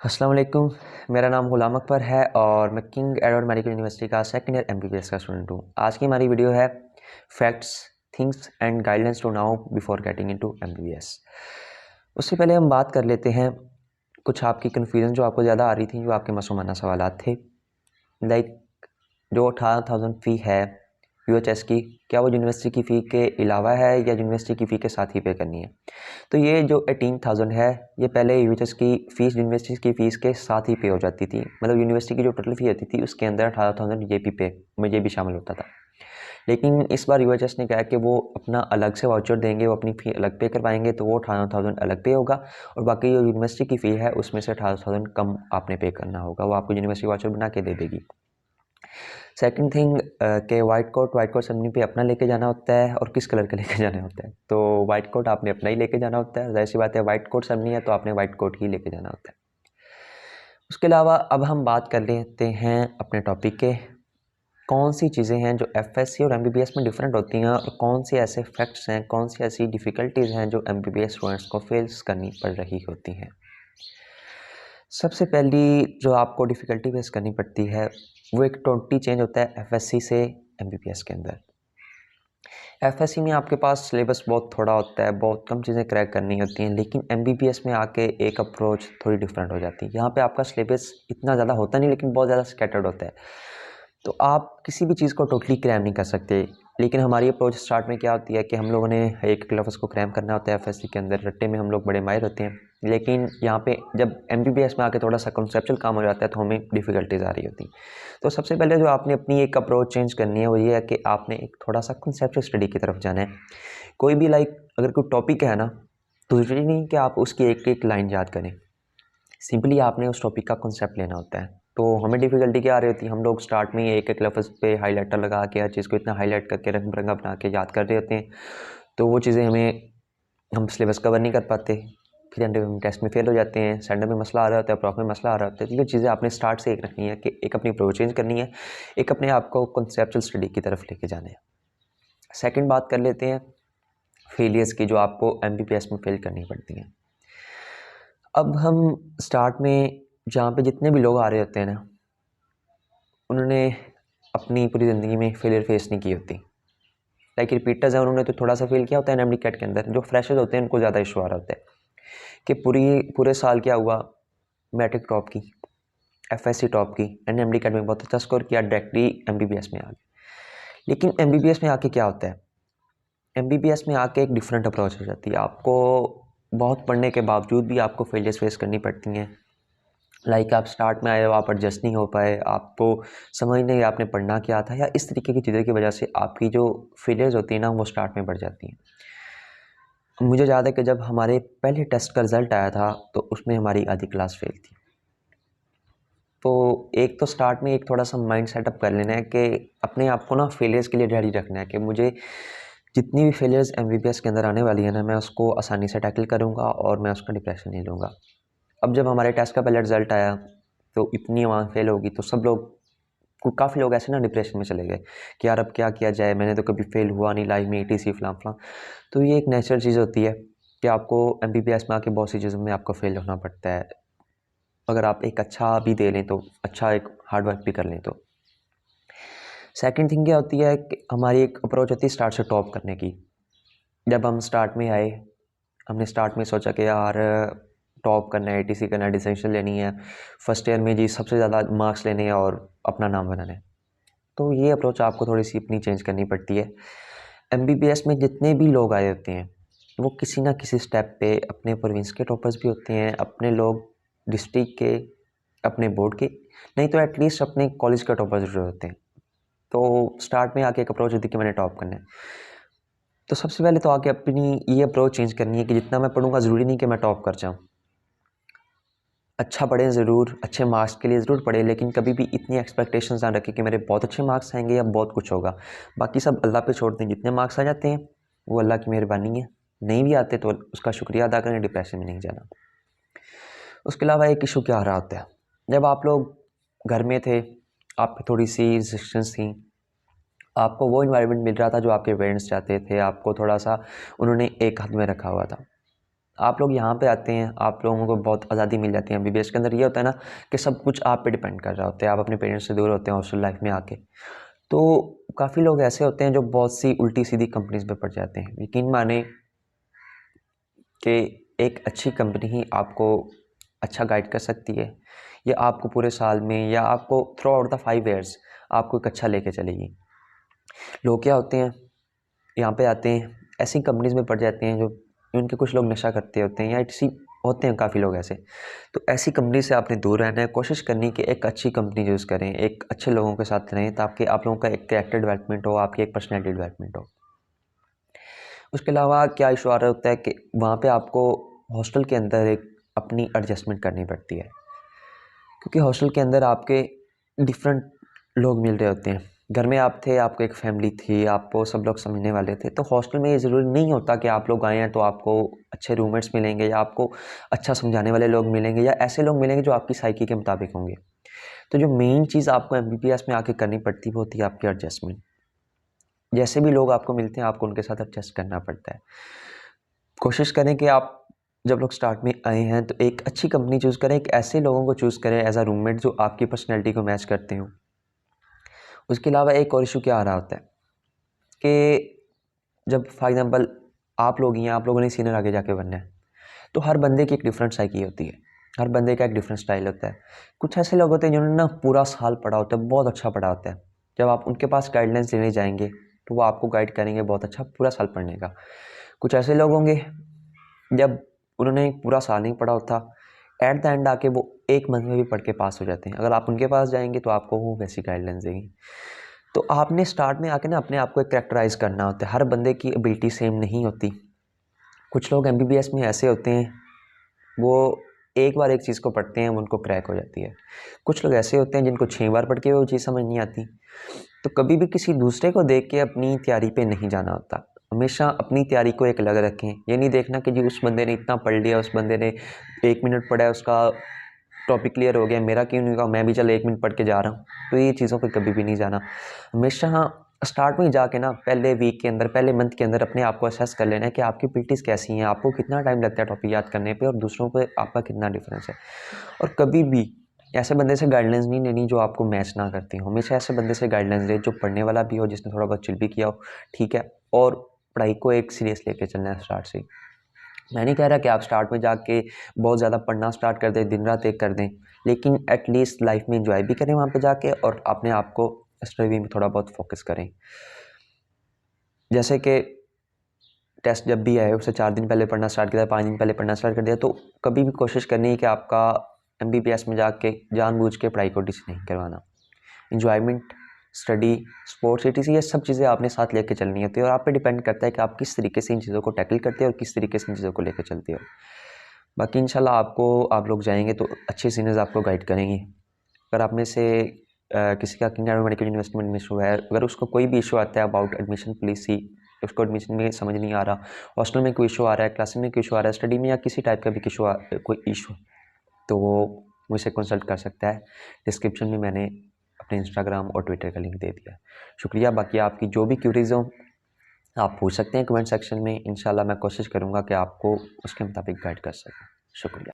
अस्सलाम वालेकुम। मेरा नाम गुलाम अकबर है और मैं किंग एडवर्ड मेडिकल यूनिवर्सिटी का सेकंड ईयर एमबीबीएस का स्टूडेंट हूँ। आज की हमारी वीडियो है facts, things and guidelines to know before getting into MBBS. उससे पहले हम बात कर लेते हैं कुछ आपकी कन्फ्यूजन जो आपको ज़्यादा आ रही थी, जो आपके मसूमाना सवालात थे। लाइक जो 18,000 फ़ी है यूएचएस की, क्या वो यूनिवर्सिटी की फ़ी के अलावा है या यूनिवर्सिटी की फ़ी के साथ ही पे करनी है? तो ये जो 18,000 है, ये पहले यूएचएस की फ़ीस यूनिवर्सिटी की फ़ीस के साथ ही पे हो जाती थी। मतलब यूनिवर्सिटी की जो टोटल फ़ी होती थी उसके अंदर 18,000 ये भी पे में ये भी शामिल होता था। लेकिन इस बार यूएचएस ने कहा कि वो अपना अलग से वाउचर देंगे, वो अपनी फ़ी अलग पे करवाएंगे, तो वो 18,000 अलग पे होगा और बाकी जो यूनिवर्सिटी की फ़ी है उसमें से 18,000 कम आपने पे करना होगा। वो आपको यूनिवर्सिटी वाउचर बना के दे देगी। सेकंड थिंग के वाइट कोट सेरेमनी पे अपना लेके जाना होता है और किस कलर का लेके जाना होता है। तो वाइट कोट आपने अपना ही लेके जाना होता है, ज़ाहिर सी बात है। वाइट कोट सेरेमनी है तो आपने वाइट कोट ही लेके जाना होता है। उसके अलावा अब हम बात कर लेते हैं अपने टॉपिक के, कौन सी चीज़ें हैं जो एफएससी और एमबीबीएस में डिफरेंट होती हैं और कौन से ऐसे फैक्ट्स हैं, कौन सी ऐसी डिफ़िकल्टीज़ हैं जो एमबीबीएस स्टूडेंट्स को फेस करनी पड़ रही होती हैं। सबसे पहली जो आपको डिफ़िकल्टी फेस करनी पड़ती है वो एक टोटली चेंज होता है एफएससी से एमबीबीएस के अंदर। एफएससी में आपके पास सिलेबस बहुत थोड़ा होता है, बहुत कम चीज़ें क्रैक करनी होती हैं, लेकिन एमबीबीएस में आके एक अप्रोच थोड़ी डिफरेंट हो जाती है। यहाँ पे आपका सिलेबस इतना ज़्यादा होता नहीं, लेकिन बहुत ज़्यादा स्कैटर्ड होता है, तो आप किसी भी चीज़ को टोटली क्रैम नहीं कर सकते। लेकिन हमारी अप्रोच स्टार्ट में क्या होती है कि हम लोगों ने एक लफ्ज़ को क्रैम करना होता है। एफएससी के अंदर रट्टे में हम लोग बड़े माहिर होते हैं, लेकिन यहाँ पे जब एमबीबीएस में आके थोड़ा सा कंसेप्चुअल काम हो जाता है तो हमें डिफ़िकल्टीज आ रही होती हैं। तो सबसे पहले जो आपने अपनी एक अप्रोच चेंज करनी है वो ये है कि आपने एक थोड़ा सा कंसेप्चुअल स्टडी की तरफ जाना है। कोई भी अगर कोई टॉपिक है ना, तो ज़रूरी नहीं कि आप उसकी एक एक लाइन याद करें। सिंपली आपने उस टॉपिक का कॉन्सेप्ट लेना होता है। तो हमें डिफ़िकल्टी क्या आ रही होती है, हम लोग स्टार्ट में ही एक एक लफ्ज़ पे हाइलाइटर लगा के हर चीज़ को इतना हाईलाइट करके रंग बिरंगा बना के याद कर रहे होते हैं, तो वो चीज़ें हम सिलेबस कवर नहीं कर पाते। फिर एंड में हम टेस्ट में फेल हो जाते हैं, सेंडर में मसला आ रहा होता है, प्रॉफ में मसला आ रहा होता है। तो ये चीज़ें आपने स्टार्ट से एक रखनी है कि एक अपनी अप्रोच चेंज करनी है, एक अपने आप को कॉन्सेप्चुअल स्टडी की तरफ लेके जाना है। सेकंड बात कर लेते हैं फेलियर्स की, जो आपको एमबीबीएस में फेल करनी पड़ती हैं। अब हम स्टार्ट में जहाँ पे जितने भी लोग आ रहे होते हैं ना, उन्होंने अपनी पूरी ज़िंदगी में फेलियर फेस नहीं की होती। लाइक रिपीटर्स हैं, उन्होंने तो थोड़ा सा फेल किया होता है एनएमडी कैट के अंदर। जो फ्रेशर्स होते हैं उनको ज़्यादा इशू आ रहा होता है कि पूरे साल क्या हुआ, मैट्रिक टॉप की, एफएससी टॉप की, एनएमडी कैट में बहुत अच्छा स्कोर किया, डायरेक्टली एमबीबीएस में आ गए। लेकिन एमबीबीएस में आके क्या होता है, एमबीबीएस में आके एक डिफरेंट अप्रोच हो जाती है। आपको बहुत पढ़ने के बावजूद भी आपको फेलियर्स फेस करनी पड़ती हैं। लाइक आप स्टार्ट में आए हो, आप एडजस्ट नहीं हो पाए, आपको समझ नहीं आपने पढ़ना क्या था, या इस तरीके की चीज़ों की वजह से आपकी जो फेलियर्स होती हैं ना, वो स्टार्ट में बढ़ जाती हैं। मुझे याद है कि जब हमारे पहले टेस्ट का रिज़ल्ट आया था तो उसमें हमारी आधी क्लास फेल थी। तो एक तो स्टार्ट में एक थोड़ा सा माइंड सेटअप कर लेना है कि अपने आप को ना फेलियर्स के लिए रेडी रखना है कि मुझे जितनी भी फेलियर्स एमबीबीएस के अंदर आने वाली है ना, मैं उसको आसानी से टैकल करूँगा और मैं उसका डिप्रेशन नहीं लूँगा। अब जब हमारे टेस्ट का पहला रिज़ल्ट आया तो इतनी वहाँ फेल होगी तो सब लोग, काफ़ी लोग ऐसे ना डिप्रेशन में चले गए कि यार अब क्या किया जाए, मैंने तो कभी फेल हुआ नहीं लाइफ में, ईटीसी फलां फलां। तो ये एक नेचुरल चीज़ होती है कि आपको एमबीबीएस में आके बहुत सी चीज़ों में आपको फेल होना पड़ता है। अगर आप एक अच्छा भी दे लें तो अच्छा एक हार्ड वर्क भी कर लें तो। सेकंड थिंग क्या होती है कि हमारी एक अप्रोच होती है स्टार्ट से टॉप करने की। जब हम स्टार्ट में आए, हमने स्टार्ट में सोचा कि यार टॉप करना है, ईटीसी करना है, डिस्टिंक्शन लेनी है, फर्स्ट ईयर में जी सबसे ज़्यादा मार्क्स लेने हैं और अपना नाम बनाना है। तो ये अप्रोच आपको थोड़ी सी अपनी चेंज करनी पड़ती है। एमबीबीएस में जितने भी लोग आए होते हैं वो किसी ना किसी स्टेप पे अपने प्रोविंस के टॉपर्स भी होते हैं, अपने लोग डिस्ट्रिक्ट के, अपने बोर्ड के, नहीं तो एटलीस्ट अपने कॉलेज के टॉपर्स जरूर होते हैं। तो स्टार्ट में आके एक अप्रोच होती है कि मैंने टॉप करना है। तो सबसे पहले तो आके अपनी ये अप्रोच चेंज करनी है कि जितना मैं पढ़ूंगा ज़रूरी नहीं कि मैं टॉप कर जाऊँ। अच्छा पढ़ें ज़रूर, अच्छे मार्क्स के लिए ज़रूर पढ़ें, लेकिन कभी भी इतनी एक्सपेक्टेशंस ना रखें कि मेरे बहुत अच्छे मार्क्स आएंगे या बहुत कुछ होगा। बाकी सब अल्लाह पे छोड़ दें, जितने मार्क्स आ जाते हैं वो अल्लाह की मेहरबानी है, नहीं भी आते तो उसका शुक्रिया अदा करें, डिप्रेशन में नहीं जाना। उसके अलावा एक इशू क्या आ रहा होता है, जब आप लोग घर में थे, आप पे थोड़ी सी रिस्ट्रिक्शंस थी, आपको वो इन्वायरमेंट मिल रहा था जो आपके पेरेंट्स चाहते थे, आपको थोड़ा सा उन्होंने एक हद में रखा हुआ था। आप लोग यहाँ पे आते हैं, आप लोगों को बहुत आज़ादी मिल जाती है। एमबीबीएस के अंदर ये होता है ना कि सब कुछ आप पे डिपेंड कर रहा होता है, आप अपने पेरेंट्स से दूर होते हैं हॉस्टल लाइफ में आके। तो काफ़ी लोग ऐसे होते हैं जो बहुत सी उल्टी सीधी कंपनीज में पड़ जाते हैं। यकीन माने कि एक अच्छी कंपनी ही आपको अच्छा गाइड कर सकती है, या आपको पूरे साल में, या आपको थ्रू आउट द 5 ईयर्स आपको एक अच्छा लेके चलेगी। लोग क्या होते हैं, यहाँ पे आते हैं, ऐसी कंपनीज में पड़ जाते हैं जो उनके कुछ लोग नशा करते होते हैं, या किसी होते हैं काफ़ी लोग ऐसे। तो ऐसी कंपनी से आपने दूर रहना है, कोशिश करनी कि एक अच्छी कंपनी यूज़ करें, एक अच्छे लोगों के साथ रहें, ताकि आप लोगों का एक कैरेक्टर डेवलपमेंट हो, आपकी एक पर्सनैलिटी डेवलपमेंट हो। उसके अलावा क्या इशू आ रहा होता है कि वहाँ पे आपको हॉस्टल के अंदर एक अपनी एडजस्टमेंट करनी पड़ती है, क्योंकि हॉस्टल के अंदर आपके डिफरेंट लोग मिल रहे होते हैं। घर में आप थे, आपको एक फैमिली थी, आपको सब लोग समझने वाले थे। तो हॉस्टल में ये ज़रूरी नहीं होता कि आप लोग आए हैं तो आपको अच्छे रूममेट्स मिलेंगे, या आपको अच्छा समझाने वाले लोग मिलेंगे, या ऐसे लोग मिलेंगे जो आपकी साइकी के मुताबिक होंगे। तो जो मेन चीज़ आपको एमबीबीएस में आके करनी पड़ती है वो होती है आपकी एडजस्टमेंट। जैसे भी लोग आपको मिलते हैं, आपको उनके साथ एडजस्ट करना पड़ता है। कोशिश करें कि आप जब लोग स्टार्ट में आए हैं तो एक अच्छी कंपनी चूज़ करें, एक ऐसे लोगों को चूज़ करें एज अ रूममेट जो आपकी पर्सनैलिटी को मैच करते हो। उसके अलावा एक और इशू क्या आ रहा होता है कि जब फॉर एग्जांपल आप लोग हैं, आप लोगों ने सीनियर आगे जाके बनना है, तो हर बंदे की एक डिफरेंट साइकी होती है, हर बंदे का एक डिफरेंट स्टाइल होता है। कुछ ऐसे लोग होते हैं जिन्होंने ना पूरा साल पढ़ा होता है, बहुत अच्छा पढ़ा होता है। जब आप उनके पास गाइडलाइंस लेने जाएंगे तो वो आपको गाइड करेंगे बहुत अच्छा पूरा साल पढ़ने का। कुछ ऐसे लोग होंगे जब उन्होंने पूरा साल नहीं पढ़ा होता, एट द एंड आके वो एक मंथ में भी पढ़ के पास हो जाते हैं। अगर आप उनके पास जाएंगे तो आपको वो वैसी गाइडलाइंस देंगे। तो आपने स्टार्ट में आके ना अपने आप को एक कैरेक्टराइज करना होता है। हर बंदे की एबिलिटी सेम नहीं होती। कुछ लोग एमबीबीएस में ऐसे होते हैं, वो एक बार एक चीज़ को पढ़ते हैं, उनको क्रैक हो जाती है। कुछ लोग ऐसे होते हैं जिनको 6 बार पढ़ के वो चीज़ समझ नहीं आती। तो कभी भी किसी दूसरे को देख के अपनी तैयारी पे नहीं जाना होता। हमेशा अपनी तैयारी को एक अलग रखें। ये नहीं देखना कि जी उस बंदे ने इतना पढ़ लिया, उस बंदे ने 1 मिनट पढ़ा है, उसका टॉपिक क्लियर हो गया, मेरा क्यों नहीं हुआ, मैं भी चल 1 मिनट पढ़ के जा रहा हूँ। तो ये चीज़ों पे कभी भी नहीं जाना। हमेशा स्टार्ट में जाके ना पहले वीक के अंदर, पहले मंथ के अंदर अपने आप को असेस कर लेना है कि आपकी एबिलिटीज़ कैसी हैं, आपको कितना टाइम लगता है टॉपिक याद करने पे, और दूसरों पे आपका कितना डिफरेंस है। और कभी भी ऐसे बंदे से गाइडलाइंस नहीं लेनी जो आपको मैच ना करती हो। हमेशा ऐसे बंदे से गाइडलाइंस ले जो पढ़ने वाला भी हो, जिसने थोड़ा बहुत चिल भी किया हो, ठीक है, और पढ़ाई को एक सीरियस लेके चलना है स्टार्ट से ही। मैं नहीं कह रहा कि आप स्टार्ट में जाके बहुत ज़्यादा पढ़ना स्टार्ट कर दें, दिन रात एक कर दें, लेकिन एटलीस्ट लाइफ में इंजॉय भी करें वहाँ पे जाके, और अपने आप को स्टडी में थोड़ा बहुत फोकस करें। जैसे कि टेस्ट जब भी आए उससे 4 दिन पहले पढ़ना स्टार्ट किया, 5 दिन पहले पढ़ना स्टार्ट कर दिया, तो कभी भी कोशिश करनी है कि आपका एमबीबीएस में जाके जानबूझ के पढ़ाई को डिस नहीं करवाना। इंजॉयमेंट, स्टडी, स्पोर्ट्स, etc ये सब चीज़ें आपने साथ लेके चलनी होती है, और आप पे डिपेंड करता है कि आप किस तरीके से इन चीज़ों को टैकल करते हो और किस तरीके से इन चीज़ों को लेकर चलते हो। बाकी इंशाल्लाह आप लोग जाएंगे तो अच्छे सीनियर्स आपको गाइड करेंगे। अगर आप में से किसी का किंग मेडिकल यूनिवर्सिटी में इशू है, अगर उसको कोई भी इशू आता है अबाउट एडमिशन पॉलिसी, उसको एडमिशन में समझ नहीं आ रहा, हॉस्टल में कोई इशू आ रहा है, क्लास में कोई इशू आ रहा है, स्टडी में या किसी टाइप का भी कोई इशू, तो वो मुझसे कंसल्ट कर सकता है। डिस्क्रिप्शन में मैंने अपने इंस्टाग्राम और ट्विटर का लिंक दे दिया है। शुक्रिया। बाकी आपकी जो भी क्यूरीज हो आप पूछ सकते हैं कमेंट सेक्शन में। इंशाल्लाह मैं कोशिश करूँगा कि आपको उसके मुताबिक गाइड कर सकूँ। शुक्रिया।